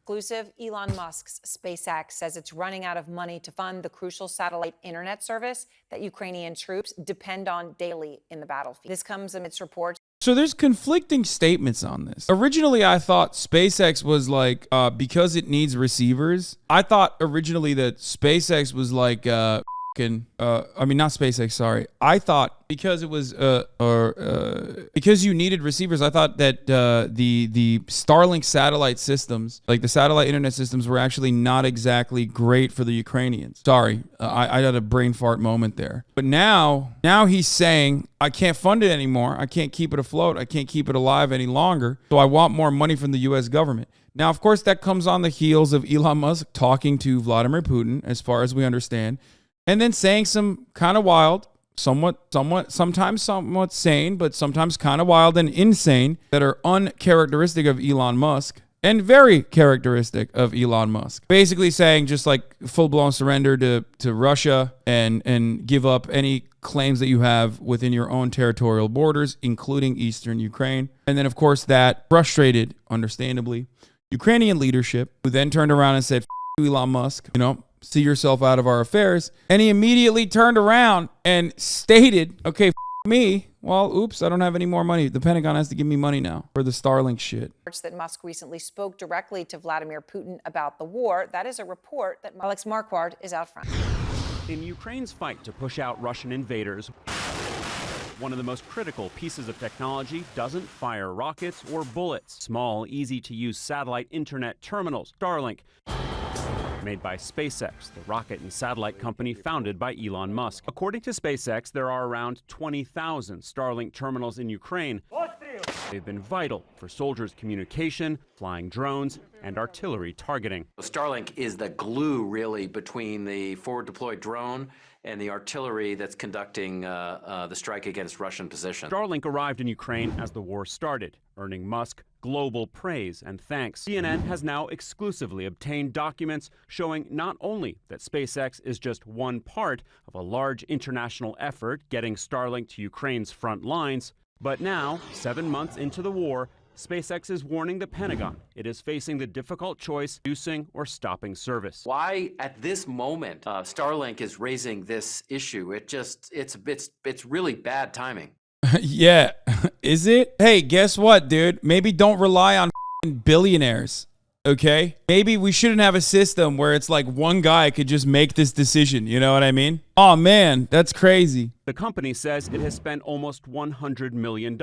Exclusive, Elon Musk's SpaceX says it's running out of money to fund the crucial satellite internet service that Ukrainian troops depend on daily in the battlefield. This comes amidst reports. So there's conflicting statements on this. Originally, I thought SpaceX was like, because it needs receivers. I thought originally that SpaceX was like, not SpaceX, sorry. I thought because it was, because you needed receivers, I thought that the Starlink satellite systems, like the satellite internet systems, were actually not exactly great for the Ukrainians. Sorry, I had a brain fart moment there. But now he's saying, I can't fund it anymore. I can't keep it afloat. I can't keep it alive any longer. So I want more money from the U.S. government. Now, of course, that comes on the heels of Elon Musk talking to Vladimir Putin, as far as we understand, and then saying some kind of wild, sometimes somewhat sane, but sometimes kind of wild and insane that are uncharacteristic of Elon Musk and very characteristic of Elon Musk. Basically saying just like full-blown surrender to Russia and give up any claims that you have within your own territorial borders, including eastern Ukraine. And then, of course, that frustrated, understandably, Ukrainian leadership, who then turned around and said, F you, Elon Musk, see yourself out of our affairs. And he immediately turned around and stated, okay, me. Well, oops, I don't have any more money. The Pentagon has to give me money now for the Starlink shit. That Musk recently spoke directly to Vladimir Putin about the war. That is a report that Alex Marquardt is out front. In Ukraine's fight to push out Russian invaders, one of the most critical pieces of technology doesn't fire rockets or bullets. Small, easy-to-use satellite internet terminals, Starlink, made by SpaceX, the rocket and satellite company founded by Elon Musk. According to SpaceX, there are around 20,000 Starlink terminals in Ukraine. They've been vital for soldiers' communication, flying drones, and artillery targeting. Starlink is the glue, really, between the forward-deployed drone and the artillery that's conducting the strike against Russian positions. Starlink arrived in Ukraine as the war started, earning Musk global praise and thanks. CNN has now exclusively obtained documents showing not only that SpaceX is just one part of a large international effort getting Starlink to Ukraine's front lines, but now, 7 months into the war, SpaceX is warning the Pentagon it is facing the difficult choice of reducing or stopping service. Why, at this moment, Starlink is raising this issue? It's really bad timing. Yeah, is it? Hey, guess what, dude? Maybe don't rely on billionaires, okay? Maybe we shouldn't have a system where it's like one guy could just make this decision, you know what I mean? Oh man, that's crazy. The company says it has spent almost $100 million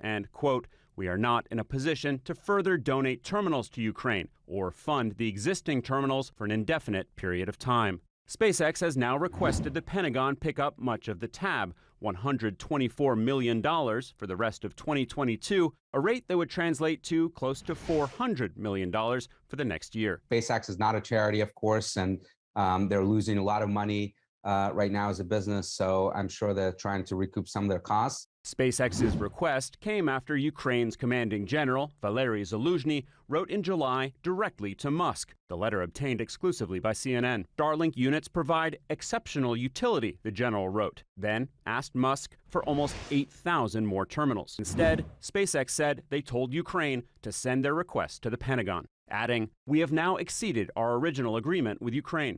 and, quote, we are not in a position to further donate terminals to Ukraine or fund the existing terminals for an indefinite period of time. SpaceX has now requested the Pentagon pick up much of the tab, $124 million for the rest of 2022, a rate that would translate to close to $400 million for the next year. SpaceX is not a charity, of course, and they're losing a lot of money right now as a business, so I'm sure they're trying to recoup some of their costs. SpaceX's request came after Ukraine's commanding general, Valery Zaluzhny, wrote in July directly to Musk. The letter obtained exclusively by CNN. Starlink units provide exceptional utility, the general wrote, then asked Musk for almost 8,000 more terminals. Instead, SpaceX said they told Ukraine to send their request to the Pentagon, adding, we have now exceeded our original agreement with Ukraine,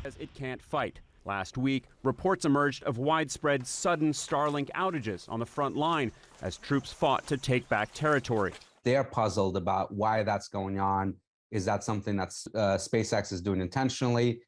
as it can't fight. Last week, reports emerged of widespread sudden Starlink outages on the front line as troops fought to take back territory. They're puzzled about why that's going on. Is that something that SpaceX is doing intentionally?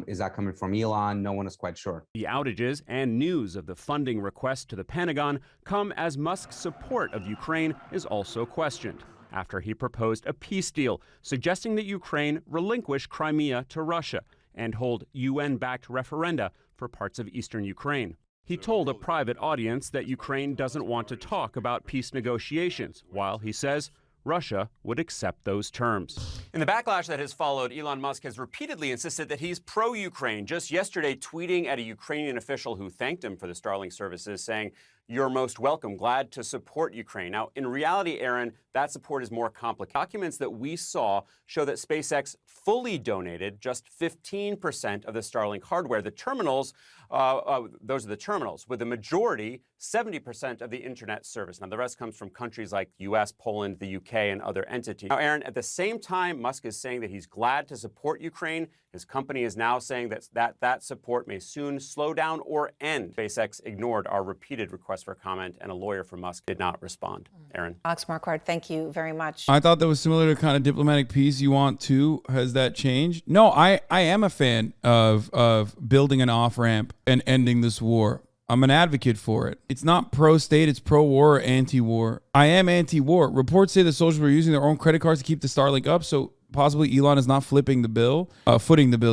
Is that coming from Elon? No one is quite sure. The outages and news of the funding request to the Pentagon come as Musk's support of Ukraine is also questioned, after he proposed a peace deal suggesting that Ukraine relinquish Crimea to Russia and hold UN-backed referenda for parts of eastern Ukraine. He told a private audience that Ukraine doesn't want to talk about peace negotiations, while he says Russia would accept those terms. In the backlash that has followed, Elon Musk has repeatedly insisted that he's pro-Ukraine, just yesterday tweeting at a Ukrainian official who thanked him for the Starlink services, saying, "You're most welcome, glad to support Ukraine." Now, in reality, Aaron, that support is more complicated. Documents that we saw show that SpaceX fully donated just 15% of the Starlink hardware. The terminals, those are the terminals, with the majority 70% of the internet service. Now, the rest comes from countries like the US, Poland, the UK, and other entities. Now, Aaron, at the same time, Musk is saying that he's glad to support Ukraine. His company is now saying that support may soon slow down or end. SpaceX ignored our repeated requests for comment, and a lawyer for Musk did not respond. Aaron. Alex Marquardt, thank you very much. I thought that was similar to kind of diplomatic peace you want too. Has that changed? No, I am a fan of building an off-ramp and ending this war. I'm an advocate for it. It's not pro-state, it's pro-war or anti-war. I am anti-war. Reports say the soldiers were using their own credit cards to keep the Starlink up, so possibly Elon is not footing the bill,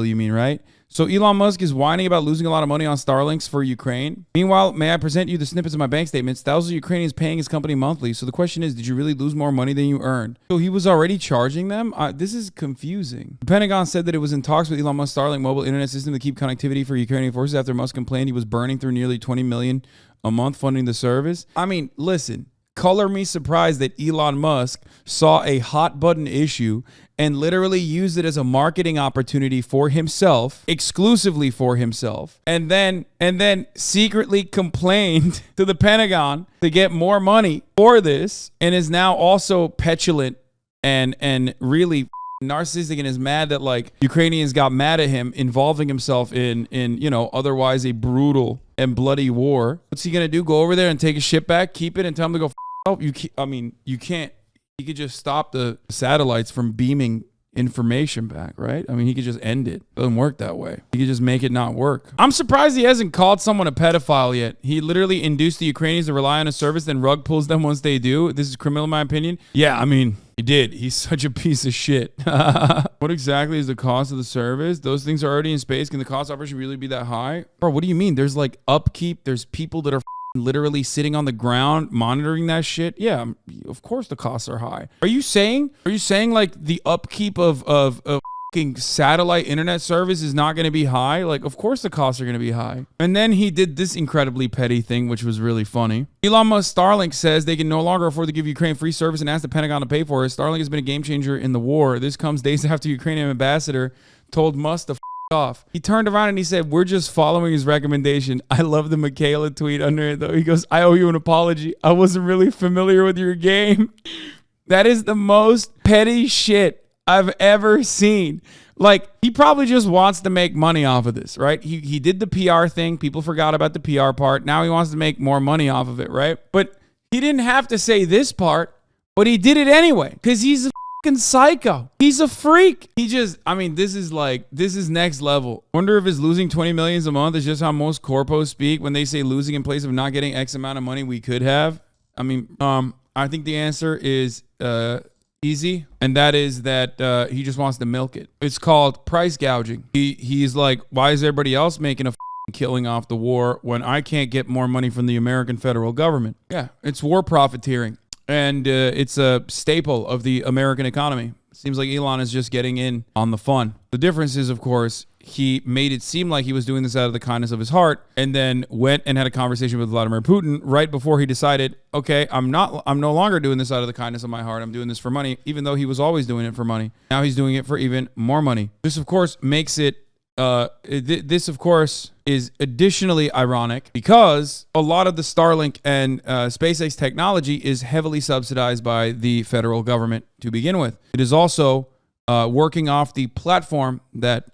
you mean, right? So Elon Musk is whining about losing a lot of money on Starlinks for Ukraine. Meanwhile, may I present you the snippets of my bank statements? Thousands of Ukrainians paying his company monthly. So the question is, did you really lose more money than you earned? So he was already charging them? This is confusing. The Pentagon said that it was in talks with Elon Musk's Starlink mobile internet system to keep connectivity for Ukrainian forces after Musk complained he was burning through nearly $20 million a month funding the service. I mean, listen. Color me surprised that Elon Musk saw a hot button issue and literally used it as a marketing opportunity for himself, exclusively for himself, and then secretly complained to the Pentagon to get more money for this, and is now also petulant and really narcissistic and is mad that like Ukrainians got mad at him involving himself in otherwise a brutal and bloody war. What's he gonna do? Go over there and take his ship back, keep it, and tell him to go up? You can't. He could just stop the satellites from beaming information back, right? I mean, he could just end it. It doesn't work that way. He could just make it not work. I'm surprised he hasn't called someone a pedophile yet. He literally induced the Ukrainians to rely on a service, then rug pulls them once they do. This is criminal in my opinion. Yeah, I mean, he did. He's such a piece of shit. What exactly is the cost of the service? Those things are already in space. Can the cost operation really be that high? Bro, what do you mean? There's like upkeep. There's people that are literally sitting on the ground monitoring that shit. Yeah, of course the costs are high. Are you saying like the upkeep of fucking satellite internet service is not going to be high? Like, of course the costs are going to be high. And then he did this incredibly petty thing, which was really funny. Elon Musk Starlink says they can no longer afford to give Ukraine free service and ask the Pentagon to pay for it. Starlink has been a game changer in the war. This comes days after Ukrainian ambassador told Musk to off. He turned around and he said, we're just following his recommendation. I love the Michaela tweet under it though. He goes, I owe you an apology. I wasn't really familiar with your game. That is the most petty shit I've ever seen. Like, he probably just wants to make money off of this, right? He did the PR thing. People forgot about the PR part. Now he wants to make more money off of it, right? But he didn't have to say this part, but he did it anyway because he's a psycho. He's a freak. This is next level. Wonder if his losing 20 million a month is just how most corpos speak when they say losing in place of not getting X amount of money we could have. I think the answer is easy, and that is that he just wants to milk it. It's called price gouging. He's like, why is everybody else making a killing off the war when I can't get more money from the American federal government? Yeah, it's war profiteering. And it's a staple of the American economy. Seems like Elon is just getting in on the fun. The difference is, of course, he made it seem like he was doing this out of the kindness of his heart, and then went and had a conversation with Vladimir Putin right before he decided, okay, I'm no longer doing this out of the kindness of my heart. I'm doing this for money, even though he was always doing it for money. Now he's doing it for even more money. This, of course, makes it this, of course, is additionally ironic because a lot of the Starlink and SpaceX technology is heavily subsidized by the federal government to begin with. It is also working off the platform that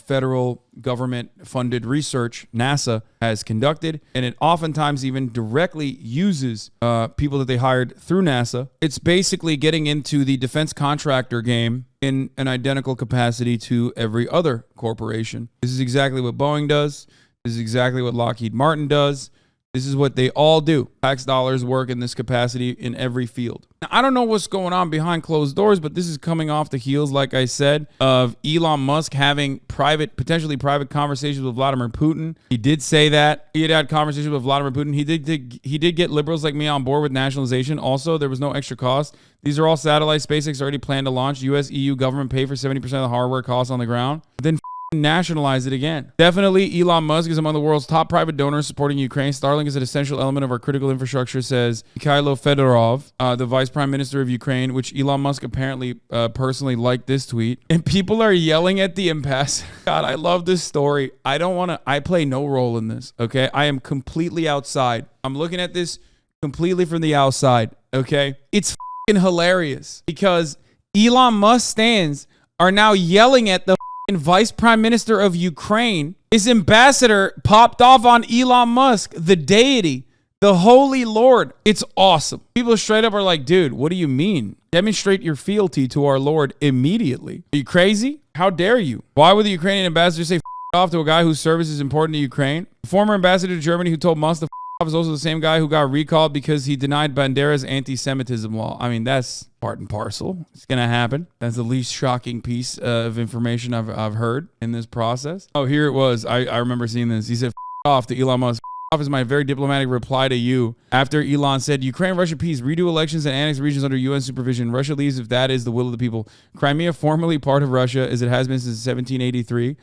federal government funded research, NASA, has conducted, and it oftentimes even directly uses people that they hired through NASA. It's basically getting into the defense contractor game in an identical capacity to every other corporation. This is exactly what Boeing does. This is exactly what Lockheed Martin does. This is what they all do. Tax dollars work in this capacity in every field. Now, I don't know what's going on behind closed doors, but this is coming off the heels, like I said, of Elon Musk having potentially private conversations with Vladimir Putin. He did say that. He had conversations with Vladimir Putin. He did get liberals like me on board with nationalization. Also, there was no extra cost. These are all satellites SpaceX already planned to launch. US, EU government pay for 70% of the hardware costs on the ground. Then nationalize it again. Definitely, Elon Musk is among the world's top private donors supporting Ukraine. Starlink is an essential element of our critical infrastructure, says Mikhailo Fedorov, the vice prime minister of Ukraine, which Elon Musk apparently personally liked this tweet. And people are yelling at the ambassador. God, I love this story. I play no role in this, okay? I am completely outside. I'm looking at this completely from the outside, okay? It's fucking hilarious because Elon Musk stands are now yelling at the vice prime minister of Ukraine. His ambassador popped off on Elon Musk, the deity, the holy Lord. It's awesome. People straight up are like, dude, what do you mean? Demonstrate your fealty to our Lord immediately. Are you crazy? How dare you? Why would the Ukrainian ambassador say off to a guy whose service is important to Ukraine? The former ambassador to Germany who told Musk to off is also the same guy who got recalled because he denied Bandera's anti-Semitism law. I mean, that's part and parcel. It's going to happen. That's the least shocking piece of information I've heard in this process. Oh, here it was. I remember seeing this. He said, off to Elon Musk. Off is my very diplomatic reply to you after Elon said, Ukraine-Russia peace, redo elections and annex regions under UN supervision. Russia leaves if that is the will of the people. Crimea, formerly part of Russia, as it has been since 1783.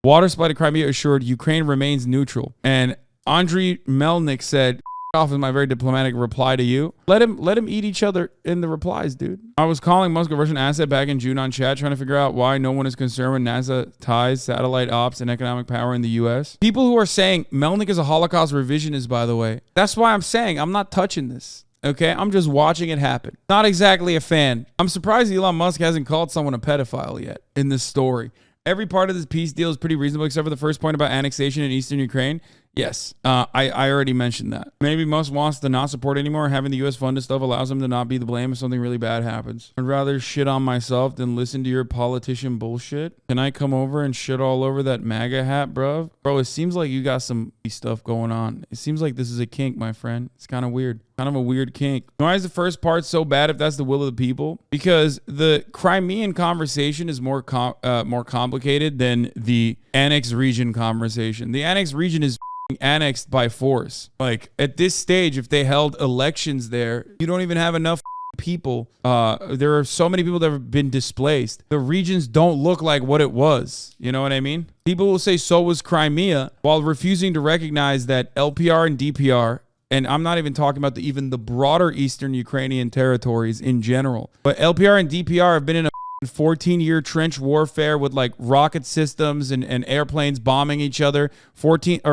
Water supply to Crimea assured. Ukraine remains neutral. And Andriy Melnik said, off is my very diplomatic reply to you. Let him eat each other in the replies, dude. I was calling Musk a Russian asset back in June on chat, trying to figure out why no one is concerned when NASA ties satellite ops and economic power in the U.S. People who are saying Melnik is a Holocaust revisionist, by the way. That's why I'm saying I'm not touching this. Okay, I'm just watching it happen. Not exactly a fan. I'm surprised Elon Musk hasn't called someone a pedophile yet in this story. Every part of this peace deal is pretty reasonable except for the first point about annexation in eastern Ukraine. Yes, I already mentioned that. Maybe Musk wants to not support anymore. Having the U.S. funded stuff allows him to not be the blame if something really bad happens. I'd rather shit on myself than listen to your politician bullshit. Can I come over and shit all over that MAGA hat, bro? Bro, it seems like you got some stuff going on. It seems like this is a kink, my friend. It's kind of weird. Kind of a weird kink. Why is the first part so bad if that's the will of the people? Because the Crimean conversation is more complicated than the annexed region conversation. The annexed region is annexed by force. Like at this stage, if they held elections there, you don't even have enough people. There are so many people that have been displaced. The regions don't look like what it was. You know what I mean? People will say so was Crimea while refusing to recognize that LPR and DPR, and I'm not even talking about even the broader Eastern Ukrainian territories in general, but LPR and DPR have been in a 14-year trench warfare with like rocket systems and airplanes bombing each other. Since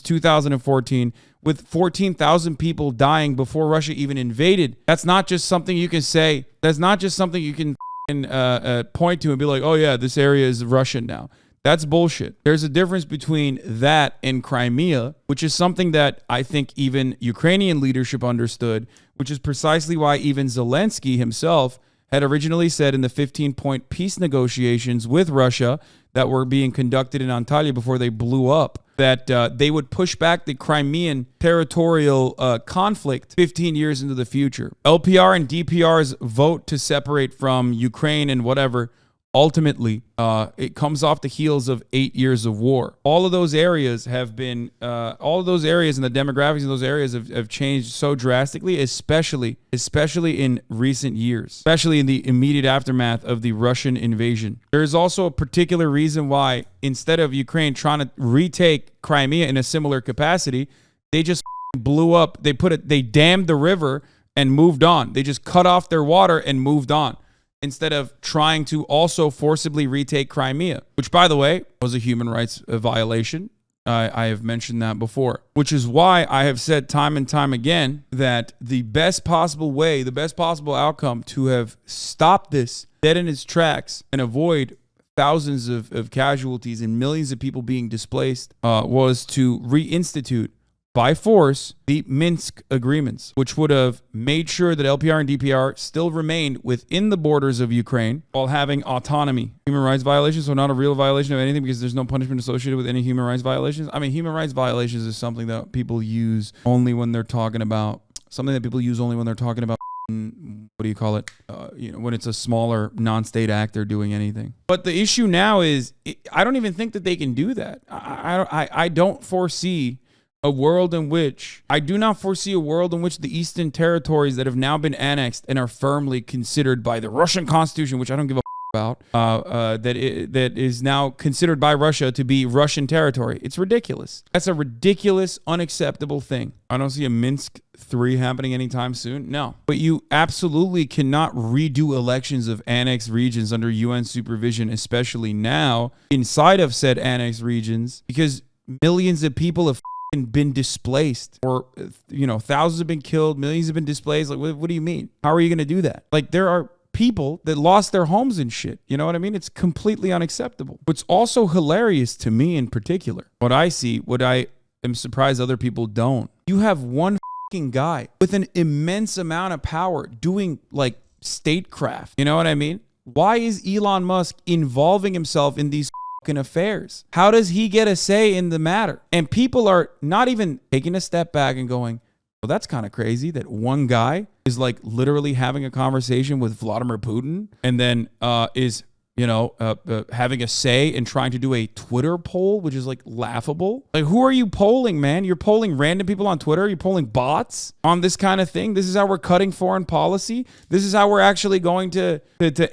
2014, with 14,000 people dying before Russia even invaded. That's not just something you can say. That's not just something you can point to and be like, oh yeah, this area is Russian now. That's bullshit. There's a difference between that and Crimea, which is something that I think even Ukrainian leadership understood, which is precisely why even Zelensky himself had originally said in the 15-point peace negotiations with Russia that were being conducted in Antalya before they blew up, that they would push back the Crimean territorial conflict 15 years into the future. LPR and DPR's vote to separate from Ukraine and whatever, ultimately, it comes off the heels of 8 years of war. All of those areas have been, all of those areas and the demographics of those areas have changed so drastically, especially in recent years, especially in the immediate aftermath of the Russian invasion. There is also a particular reason why, instead of Ukraine trying to retake Crimea in a similar capacity, they just blew up. They dammed the river and moved on. They just cut off their water and moved on, instead of trying to also forcibly retake Crimea, which, by the way, was a human rights violation. I have mentioned that before, which is why I have said time and time again that the best possible way, the best possible outcome to have stopped this dead in its tracks and avoid thousands of casualties and millions of people being displaced was to reinstitute by force the Minsk agreements, which would have made sure that LPR and DPR still remained within the borders of Ukraine while having autonomy. Human rights violations, so not a real violation of anything because there's no punishment associated with any human rights violations. I mean, human rights violations is something that people use only when they're talking about, what do you call it? When it's a smaller non-state actor doing anything. But the issue now is, I don't even think that they can do that. I don't foresee I do not foresee a world in which the eastern territories that have now been annexed and are firmly considered by the Russian Constitution, which I don't give a about that is now considered by Russia to be Russian territory. It's ridiculous. That's a ridiculous, unacceptable thing. I don't see a Minsk 3 happening anytime soon. No. But you absolutely cannot redo elections of annexed regions under UN supervision, especially now inside of said annexed regions, because millions of people have been displaced, or thousands have been killed, millions have been displaced. Like, what do you mean? How are you going to do that? Like, there are people that lost their homes and shit. You know what I mean? It's completely unacceptable. What's also hilarious to me in particular, what I am surprised other people don't. You have one guy with an immense amount of power doing like statecraft. You know what I mean? Why is Elon Musk involving himself in these affairs? How does he get a say in the matter? And people are not even taking a step back and going, well, that's kind of crazy that one guy is like literally having a conversation with Vladimir Putin and then is having a say and trying to do a Twitter poll, which is like laughable. Like, who are you polling, man? You're polling random people on Twitter. You're polling bots on this kind of thing. This is how we're cutting foreign policy. This is how we're actually going to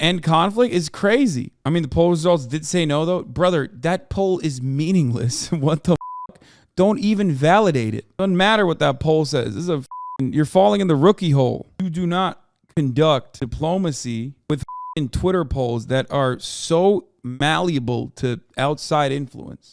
end conflict. It's crazy. I mean, the poll results did say no, though. Brother, that poll is meaningless. What the fuck? Don't even validate it. Doesn't matter what that poll says. This is you're falling in the rookie hole. You do not conduct diplomacy with in Twitter polls that are so malleable to outside influence.